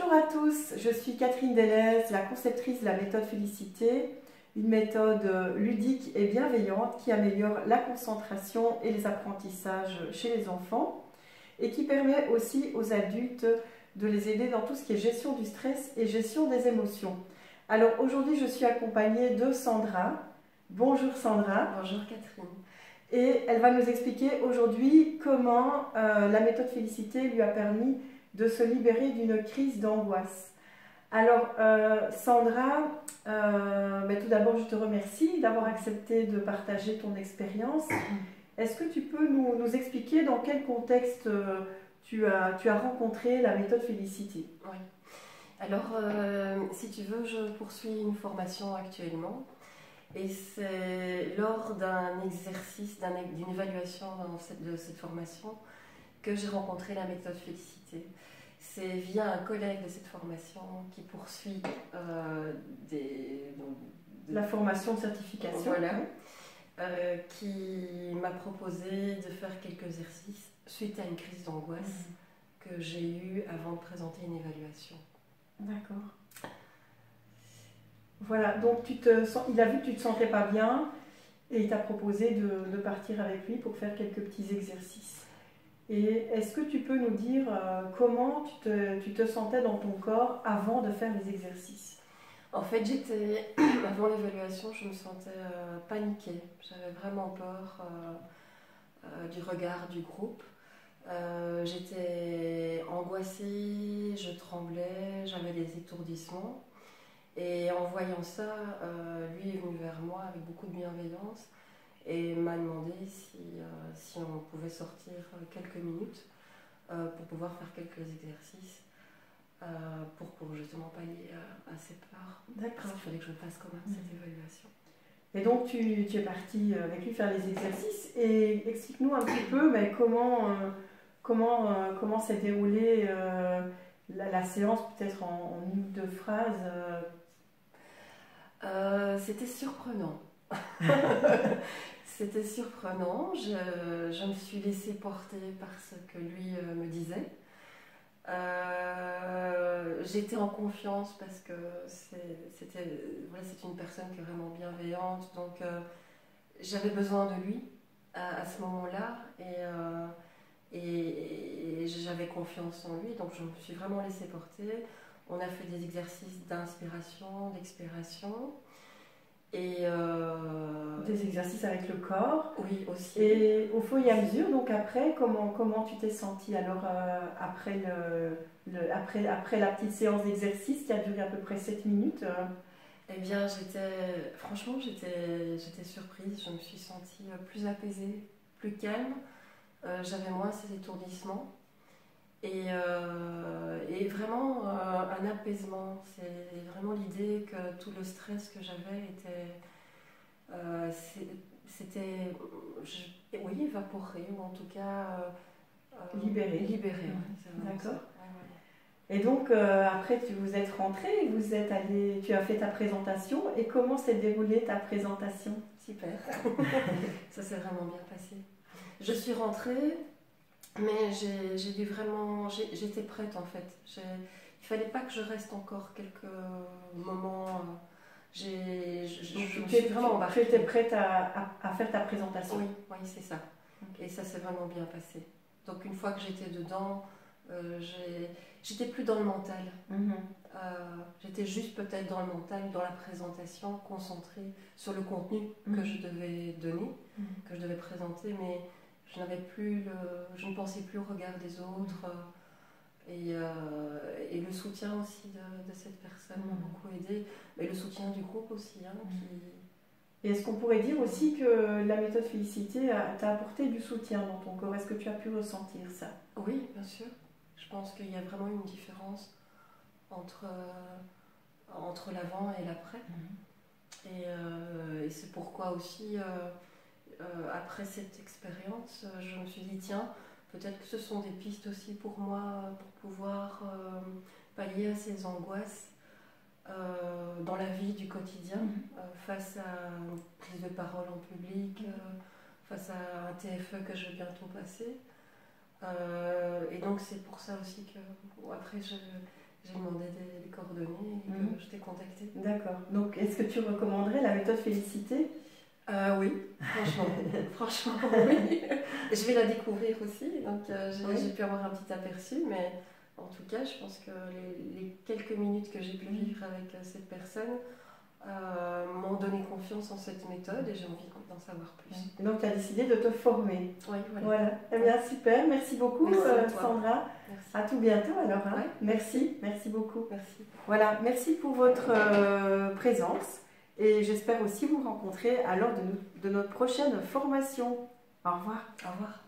Bonjour à tous, je suis Catherine Delez, la conceptrice de la méthode Félicité, une méthode ludique et bienveillante qui améliore la concentration et les apprentissages chez les enfants et qui permet aussi aux adultes de les aider dans tout ce qui est gestion du stress et gestion des émotions. Alors aujourd'hui je suis accompagnée de Sandra. Bonjour Sandra. Bonjour Catherine. Et elle va nous expliquer aujourd'hui comment la méthode Félicité lui a permis de se libérer d'une crise d'angoisse. Alors Sandra, tout d'abord je te remercie d'avoir accepté de partager ton expérience. Est-ce que tu peux nous expliquer dans quel contexte tu as rencontré la méthode Félicité? Oui. Alors si tu veux, je poursuis une formation actuellement. Et c'est lors d'un exercice, d'une évaluation de cette formation que j'ai rencontré la méthode Félicité. C'est via un collègue de cette formation qui poursuit la formation de certification. Voilà, qui m'a proposé de faire quelques exercices suite à une crise d'angoisse que j'ai eue avant de présenter une évaluation. D'accord. Voilà, donc il a vu que tu ne te sentais pas bien et il t'a proposé de partir avec lui pour faire quelques petits exercices. Et est-ce que tu peux nous dire comment tu te sentais dans ton corps avant de faire les exercices? En fait, avant l'évaluation, je me sentais paniquée. J'avais vraiment peur du regard du groupe. J'étais angoissée, je tremblais, j'avais des étourdissements. Et en voyant ça, lui est venu vers moi avec beaucoup de bienveillance et m'a demandé si on pouvait sortir quelques minutes pour pouvoir faire quelques exercices pour justement pallier à ces peurs. D'accord. Parce qu'il fallait que je fasse quand même cette évaluation. Et donc tu es partie avec lui faire les exercices et explique-nous un petit peu comment s'est déroulée la séance, peut-être en une ou deux phrases. C'était surprenant. C'était surprenant. Je me suis laissée porter par ce que lui me disait. J'étais en confiance parce que c'est une personne qui est vraiment bienveillante. Donc j'avais besoin de lui à ce moment-là et j'avais confiance en lui. Donc je me suis vraiment laissée porter. On a fait des exercices d'inspiration, d'expiration. Et des exercices avec le corps. Oui, aussi. Et au fur et à mesure, donc après, comment tu t'es sentie alors après la petite séance d'exercice qui a duré à peu près 7 minutes Eh bien, franchement, j'étais surprise. Je me suis sentie plus apaisée, plus calme. J'avais moins ces étourdissements. Et vraiment un apaisement. C'est vraiment l'idée que tout le stress que j'avais oui, évaporé, ou en tout cas libéré. Libéré, d'accord. Et donc après tu vous êtes rentrés, tu as fait ta présentation. Et comment s'est déroulée ta présentation? Super. Ça s'est vraiment bien passé. Je suis rentrée. Mais j'étais prête en fait. Il fallait pas que je reste encore quelques moments. Tu étais prête à faire ta présentation? Oui, c'est ça. Okay. Et ça s'est vraiment bien passé. Donc une fois que j'étais dedans, j'étais plus dans le mental. J'étais juste peut-être dans le mental, dans la présentation, concentrée sur le contenu que je devais donner, que je devais présenter, mais je ne pensais plus au regard des autres et le soutien aussi de cette personne m'a beaucoup aidé, mais le soutien du groupe aussi. Et est-ce qu'on pourrait dire aussi que la méthode Félicité t'a apporté du soutien dans ton corps? Est-ce que tu as pu ressentir ça? Oui, bien sûr. Je pense qu'il y a vraiment une différence entre l'avant et l'après. Et c'est pourquoi aussi... après cette expérience, je me suis dit, tiens, peut-être que ce sont des pistes aussi pour moi, pour pouvoir pallier à ces angoisses dans la vie du quotidien, face à une prise de parole en public, face à un TFE que je vais bientôt passer. Et donc c'est pour ça aussi que après j'ai demandé des coordonnées et que je t'ai contacté. D'accord. Donc, est-ce que tu recommanderais la méthode Félicité? Oui, franchement, franchement, oui. Je vais la découvrir aussi, donc j'ai pu avoir un petit aperçu, mais en tout cas, je pense que les quelques minutes que j'ai pu vivre avec cette personne m'ont donné confiance en cette méthode et j'ai envie d'en savoir plus. Et donc, tu as décidé de te former. Oui, voilà. Eh bien, super. Merci beaucoup, Sandra. Merci. À tout bientôt alors. Hein. Ouais. Merci beaucoup. Merci. Voilà, merci pour votre présence et j'espère aussi vous rencontrer à l'heure de notre prochaine formation. Au revoir. Au revoir.